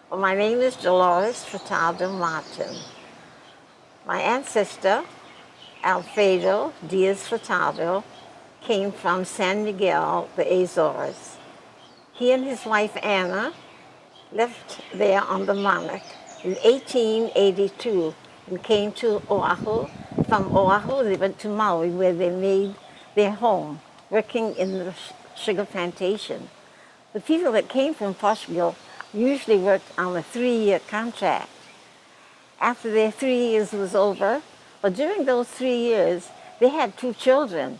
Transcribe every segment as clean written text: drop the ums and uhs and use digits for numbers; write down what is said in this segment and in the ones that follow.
Well, my name is Dolores Furtado Martins. My ancestor, Alfredo Diaz Furtado, came from San Miguel, the Azores. He and his wife Anna left there on the Monarch in 1882 and came to Oahu. From Oahu, they went to Maui, where they made their home, working in the sugar plantation. The people that came from Portugal usually worked on a 3-year contract. After their 3 years was over, but during those 3 years, they had 2 children.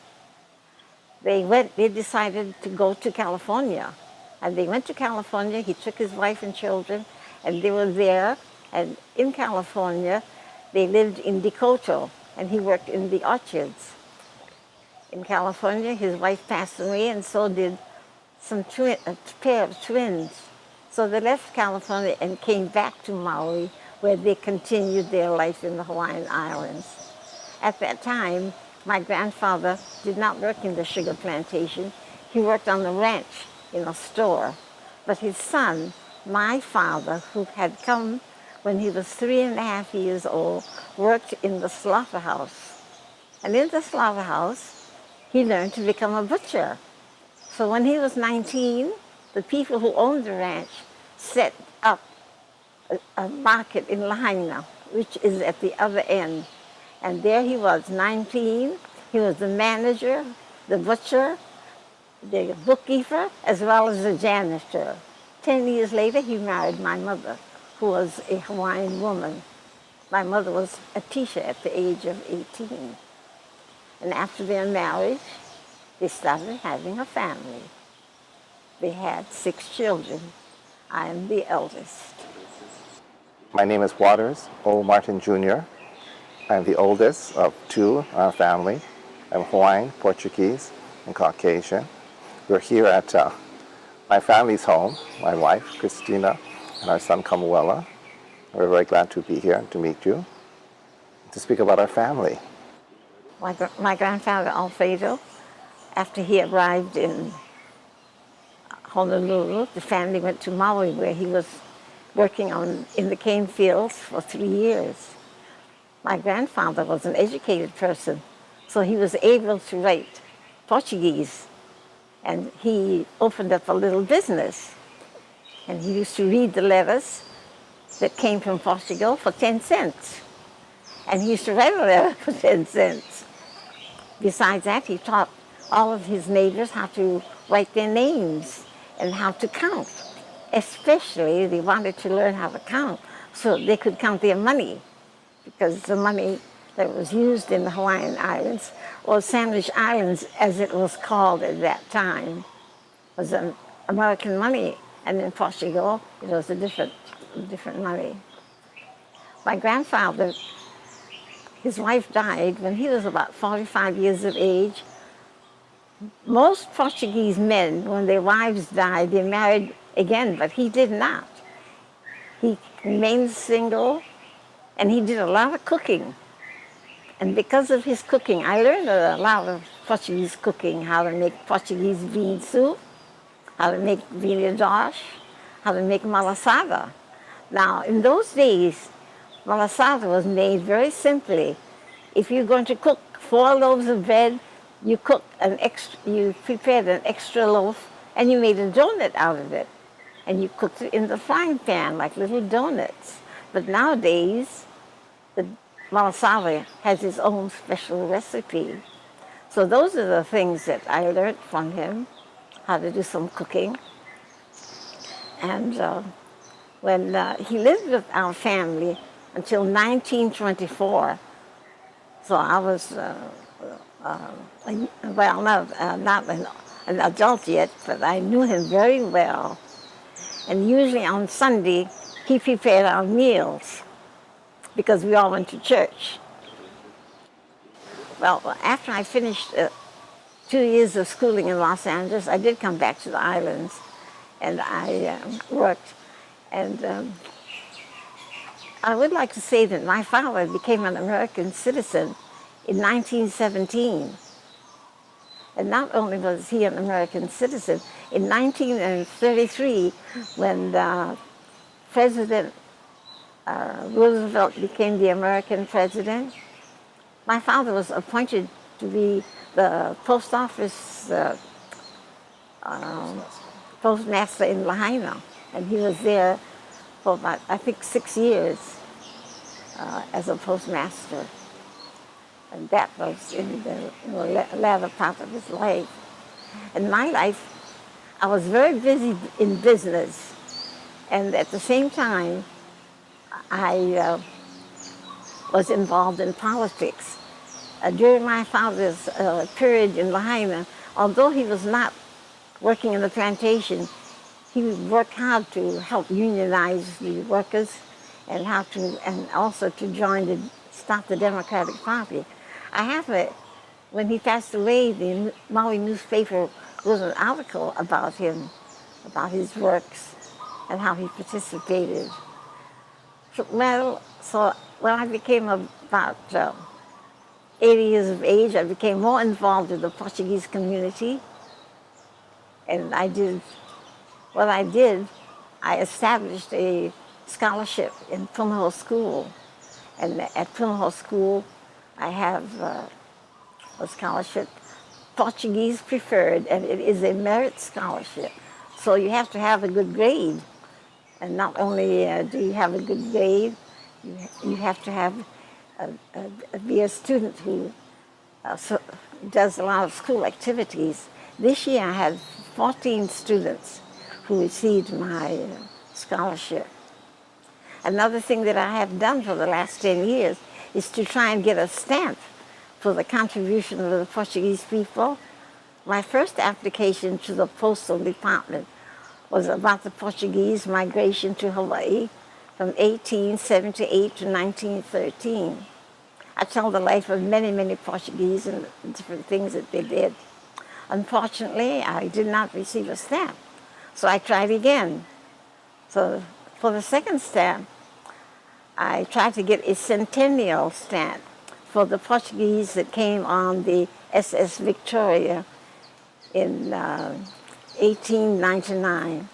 They decided to go to California. And they went to California. He took his wife and children, and they were there. And in California, they lived in Decoto, and he worked in the orchards. In California, his wife passed away, and so did a pair of twins. So they left California and came back to Maui, where they continued their life in the Hawaiian Islands. At that time, my grandfather did not work in the sugar plantation. He worked on the ranch in a store. But his son, my father, who had come when he was 3.5 years old, worked in the slaughterhouse. And in the slaughterhouse, he learned to become a butcher. So when he was 19, the people who owned the ranch set up a market in Lahaina, which is at the other end. And there he was, 19. He was the manager, the butcher, the bookkeeper, as well as the janitor. 10 years later, he married my mother, who was a Hawaiian woman. My mother was a teacher at the age of 18. And after their marriage, they started having a family. They had 6 children. I am the eldest. My name is Waters O. Martin Jr. I'm the oldest of 2 in our family. I'm Hawaiian, Portuguese, and Caucasian. We're here at my family's home, my wife, Christina, and our son, Kamuela. We're very glad to be here and to meet you, to speak about our family. My grandfather, Alfredo, after he arrived in Honolulu, the family went to Maui, where he was working in the cane fields for 3 years. My grandfather was an educated person, so he was able to write Portuguese, and he opened up a little business. And he used to read the letters that came from Portugal for 10 cents. And he used to write a letter for 10 cents. Besides that, he taught all of his neighbors how to write their names and how to count. Especially, they wanted to learn how to count so they could count their money, because the money that was used in the Hawaiian Islands, or Sandwich Islands as it was called at that time, was American money, and in Portugal it was a different money. My grandfather, his wife died when he was about 45 years of age. Most Portuguese men, when their wives died, they married again, but he did not. He remained single, and he did a lot of cooking. And because of his cooking, I learned a lot of Portuguese cooking, how to make Portuguese bean soup, how to make vinha doce, how to make malasada. Now, in those days, malasada was made very simply. If you're going to cook 4 loaves of bread, you prepared an extra loaf, and you made a donut out of it. And you cooked it in the frying pan like little donuts. But nowadays, the malasada has its own special recipe. So those are the things that I learned from him, how to do some cooking. And when he lived with our family until 1924, so I was, not an adult yet, but I knew him very well. And usually on Sunday, he prepared our meals, because we all went to church. Well, after I finished 2 years of schooling in Los Angeles, I did come back to the islands, and I worked. And I would like to say that my father became an American citizen in 1917. And not only was he an American citizen, in 1933, when President Roosevelt became the American president, my father was appointed to be the post office postmaster in Lahaina, and he was there for about, I think, 6 years as a postmaster. And that was in the latter part of his life. In my life, I was very busy in business, and at the same time, I was involved in politics. During my father's period in Lahaina, although he was not working in the plantation, he worked hard to help unionize the workers and also to start the Democratic Party. When he passed away, the Maui newspaper wrote an article about him, about his works and how he participated. So when I became about 80 years of age, I became more involved in the Portuguese community. And I established a scholarship in Punahou School. And at Punahou School, I have a scholarship, Portuguese preferred, and it is a merit scholarship. So you have to have a good grade. And not only do you have a good grade, you have to be a student who does a lot of school activities. This year I had 14 students who received my scholarship. Another thing that I have done for the last 10 years is to try and get a stamp for the contribution of the Portuguese people. My first application to the Postal Department was about the Portuguese migration to Hawaii from 1878 to 1913. I tell the life of many, many Portuguese and different things that they did. Unfortunately, I did not receive a stamp, so I tried again. So for the second stamp, I tried to get a centennial stamp for the Portuguese that came on the SS Victoria in 1899.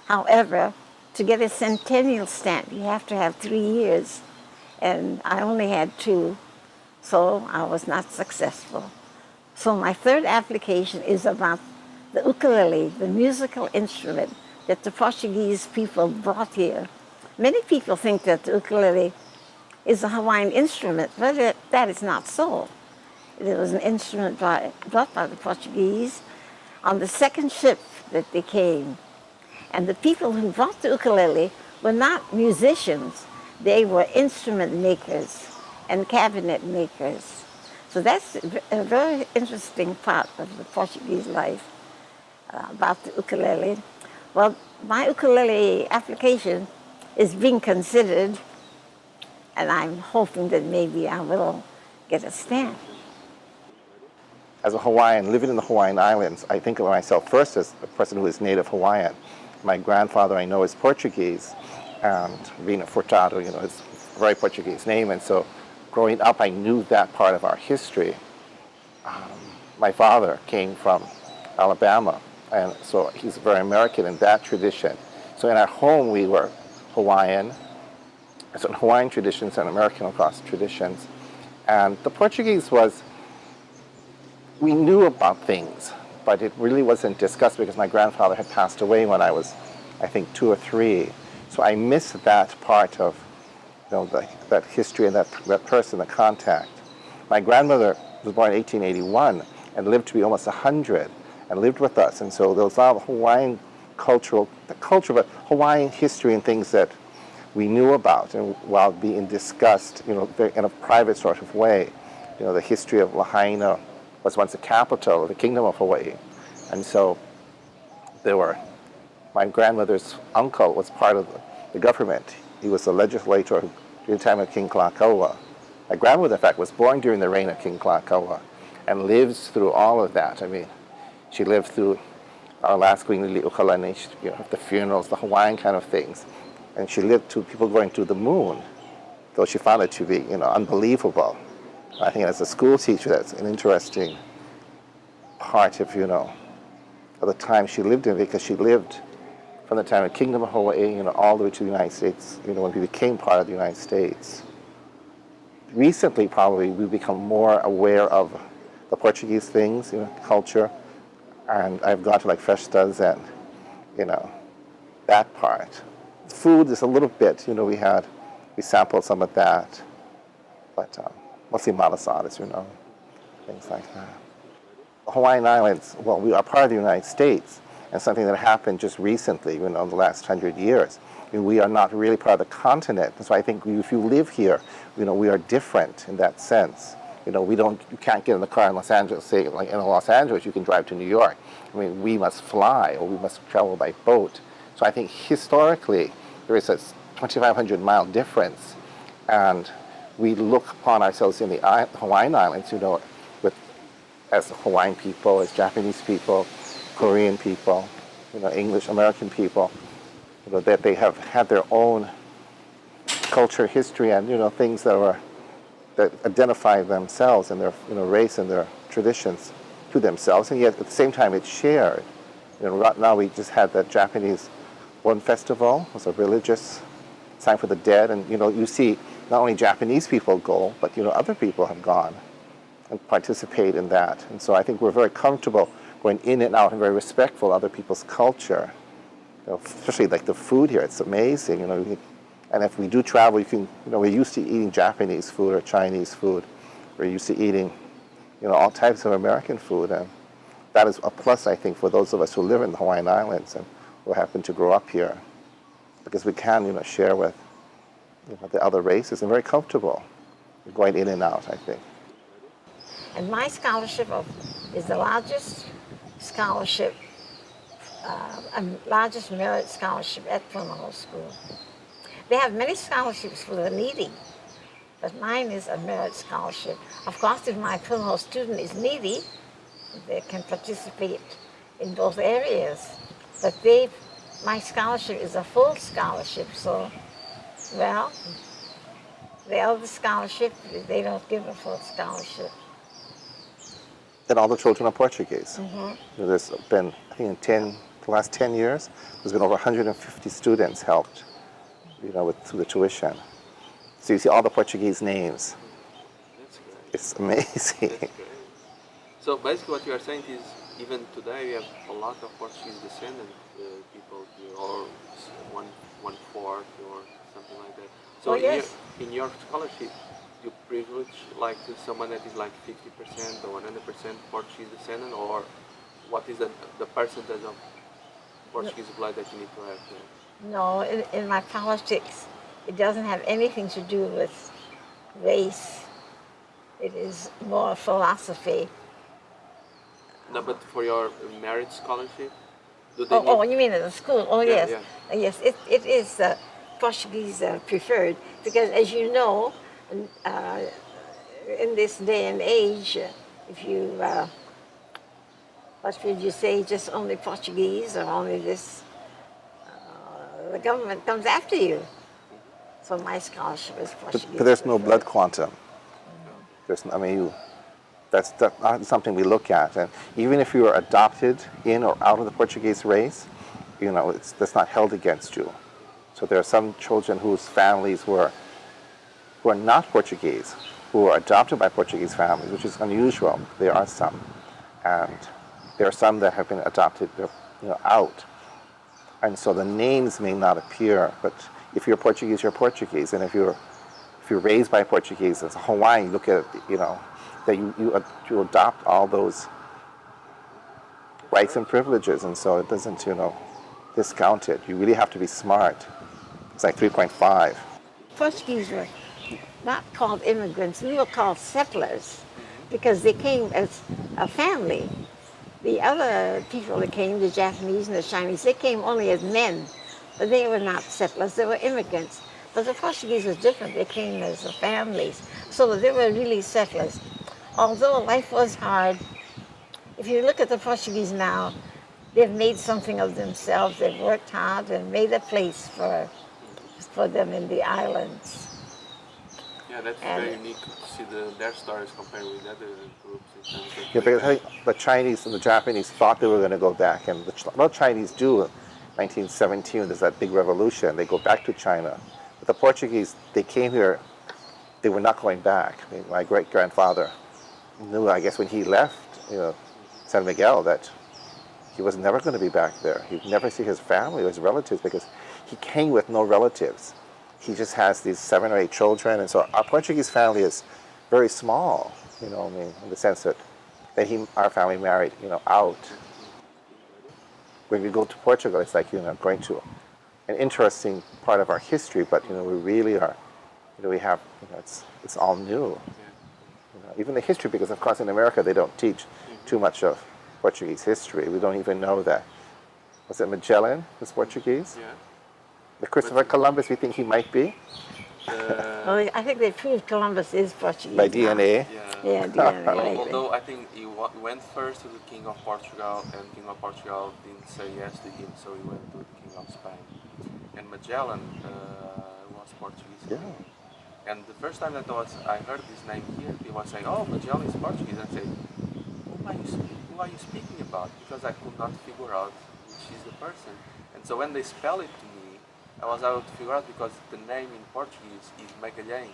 However, to get a centennial stamp, you have to have 3 years, and I only had 2, so I was not successful. So my third application is about the ukulele, the musical instrument that the Portuguese people brought here. Many people think that the ukulele is a Hawaiian instrument, but that is not so. It was an instrument brought by the Portuguese on the second ship that they came. And the people who brought the ukulele were not musicians. They were instrument makers and cabinet makers. So that's a very interesting part of the Portuguese life about the ukulele. Well, my ukulele application is being considered, and I'm hoping that maybe I will get a stamp. As a Hawaiian, living in the Hawaiian Islands, I think of myself first as a person who is native Hawaiian. My grandfather I know is Portuguese, and being a Furtado, it's a very Portuguese name, and so growing up I knew that part of our history. My father came from Alabama, and so he's very American in that tradition. So in our home we were Hawaiian, so Hawaiian traditions and American across traditions. And the Portuguese we knew about things, but it really wasn't discussed because my grandfather had passed away when I was, I think, 2 or 3. So I missed that part of that history and that person, the contact. My grandmother was born in 1881 and lived to be almost 100 and lived with us. And so there was a lot of Hawaiian culture, but Hawaiian history and things that we knew about, and while being discussed, in a private sort of way. The history of Lahaina was once the capital of the Kingdom of Hawaii. And so my grandmother's uncle was part of the government. He was a legislator during the time of King Kalakaua. My grandmother, in fact, was born during the reign of King Kalakaua and lives through all of that. I mean, she lived through our last Queen Lili'uokalani, the funerals, the Hawaiian kind of things. And she lived through people going to the moon, though she found it to be, unbelievable. I think as a school teacher, that's an interesting part of, of the time she lived in, because she lived from the time of the Kingdom of Hawaii, all the way to the United States, when we became part of the United States. Recently, probably, we've become more aware of the Portuguese things, culture, and I've gone to like festas and, that part. Food is a little bit, we sampled some of that, but mostly malasadas, things like that. The Hawaiian Islands, well, we are part of the United States, and something that happened just recently, in the last 100 years. We are not really part of the continent. So I think if you live here, we are different in that sense. You can't get in the car in Los Angeles, say, like in Los Angeles, you can drive to New York. We must fly, or we must travel by boat. So I think historically, there is a 2,500 mile difference. And we look upon ourselves in the Hawaiian Islands, as Hawaiian people, as Japanese people, Korean people, English, American people, that they have had their own culture, history, and, things that identify themselves and their, race and their traditions to themselves, and yet at the same time it's shared. Right now we just had the Japanese One Festival. It was a religious sign for the dead, and, you see not only Japanese people go, but, other people have gone and participate in that. And so I think we're very comfortable going in and out and very respectful of other people's culture. Especially like the food here, it's amazing. And if we do travel, we're used to eating Japanese food or Chinese food. We're used to eating, all types of American food, and that is a plus, I think, for those of us who live in the Hawaiian Islands and who happen to grow up here, because we can, share with, the other races and very comfortable going in and out, I think. And my scholarship is the largest scholarship, largest merit scholarship at Puno School. They have many scholarships for the needy, but mine is a merit scholarship. Of course, if my Puno student is needy, they can participate in both areas. But my scholarship is a full scholarship, so, well, the other scholarship, they don't give a full scholarship. And all the children are Portuguese. Mm-hmm. There's been, I think, the last 10 years, there's been over 150 students helped, through the tuition. So you see all the Portuguese names. That's great. It's amazing. That's great. So basically what you are saying is, even today we have a lot of Portuguese descendant people here, or one-fourth or something like that. So Oh, yes. in your scholarship, you privilege like to someone that is like 50% or 100% Portuguese descendant, or what is the percentage of Portuguese blood that you need to have there? No, in my politics, it doesn't have anything to do with race. It is more philosophy. No, but for your merit scholarship, do they Oh, need- you mean at the school? Oh, Yeah, yes. yeah. Yes, it is Portuguese preferred, because as you know, in this day and age, if you, what would you say, just only Portuguese or only this, the government comes after you. So my scholarship is Portuguese. But there's no preferred. blood quantum. That's not something we look at. And even if you are adopted in or out of the Portuguese race, that's not held against you. So there are some children whose families who are not Portuguese, who are adopted by Portuguese families, which is unusual. There are some. And there are some that have been adopted out. And so the names may not appear, but if you're Portuguese, you're Portuguese. And if you're raised by Portuguese as a Hawaiian, you look at that you adopt all those rights and privileges, and so it doesn't discount it. You really have to be smart. It's like 3.5. Portuguese were not called immigrants, we were called settlers, because they came as a family. The other people that came, the Japanese and the Chinese, they came only as men, but they were not settlers, they were immigrants. But the Portuguese was different, they came as families, so they were really settlers. Although life was hard, if you look at the Portuguese now, they've made something of themselves, they've worked hard and made a place for them in the islands. Yeah, that's very unique to see their stories compared with other groups in terms of Yeah, because I think the Chinese and the Japanese thought they were going to go back, and Chinese do 1917, there's that big revolution. They go back to China. But the Portuguese, they came here, they were not going back. My great-grandfather knew, I guess, when he left, San Miguel, that he was never going to be back there. He'd never see his family or his relatives because he came with no relatives. He just has these 7 or 8 children, and so our Portuguese family is very small, in the sense that our family married, out. When we go to Portugal, it's like, going to an interesting part of our history, but, we really are, we have, it's all new. Even the history, because of course in America they don't teach too much of Portuguese history. We don't even know that. Was it Magellan was Portuguese? Yeah. The Christopher Columbus, we think he might be? Well, I think they proved Columbus is Portuguese. By DNA? Yeah, DNA. Although I think he went first to the King of Portugal, and King of Portugal didn't say yes to him, so he went to the King of Spain. And Magellan was Portuguese. Yeah. And the first time that I heard this name here, he was saying, "Oh, Magellan is Portuguese." And I said, "Who are you speaking about?" Because I could not figure out which is the person. And so when they spell it to me, I was able to figure out because the name in Portuguese is Magalhães.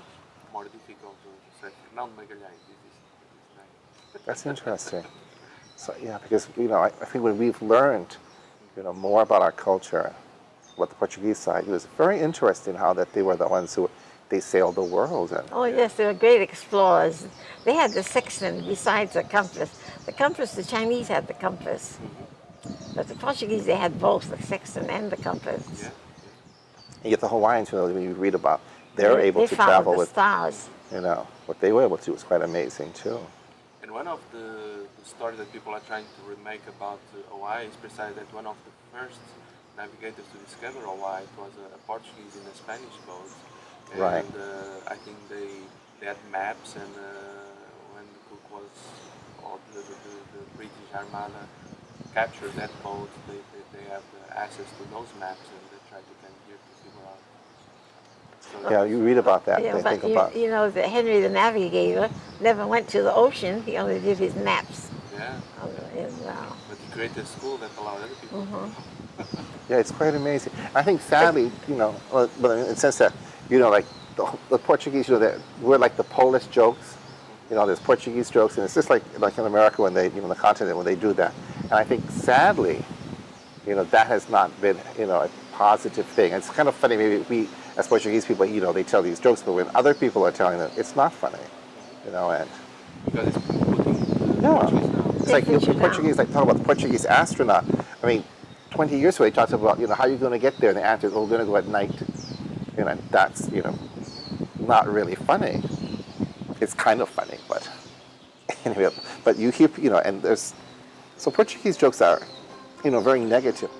More difficult to say. Not Magalhães. This is his name. That's interesting. So yeah, because I think when we've learned, more about our culture, what the Portuguese side, it was very interesting how that they were the ones who they sailed the world. Oh yes, they were great explorers. They had the sextant besides the compass. The compass, the Chinese had the compass, but the Portuguese they had both the sextant and the compass. Yeah. And yet the Hawaiians, when you read about, they're able to travel with stars. What they were able to do was quite amazing too. And one of the stories that people are trying to remake about Hawaii is precisely that one of the first navigators to discover Hawaii was a Portuguese in a Spanish boat. And Right. I think they had maps, and when the Cook was, or the British Armada captured that boat, they have access to those maps, and they try to come here to figure out. So Yeah, you read about that. Yeah, they but think about. that Henry the Navigator never went to the ocean. He only did his maps. Yeah. But he created a school that allowed other people. Yeah, it's quite amazing. I think sadly, but in the sense that, like the Portuguese, we're like the Polish jokes. There's Portuguese jokes, and it's just like in America when they, the continent, when they do that. And I think sadly, that has not been, a positive thing. It's kind of funny, maybe we, as Portuguese people, they tell these jokes, but when other people are telling them, it's not funny, and. Because it's putting Yeah. Portuguese now. It's like Portuguese, like talk about the Portuguese astronaut. I mean, 20 years ago, he talked about, how are you going to get there? And the answer is, we're going to go at night. That's, not really funny. It's kind of funny, but anyway, but you hear, and so Portuguese jokes are, very negative.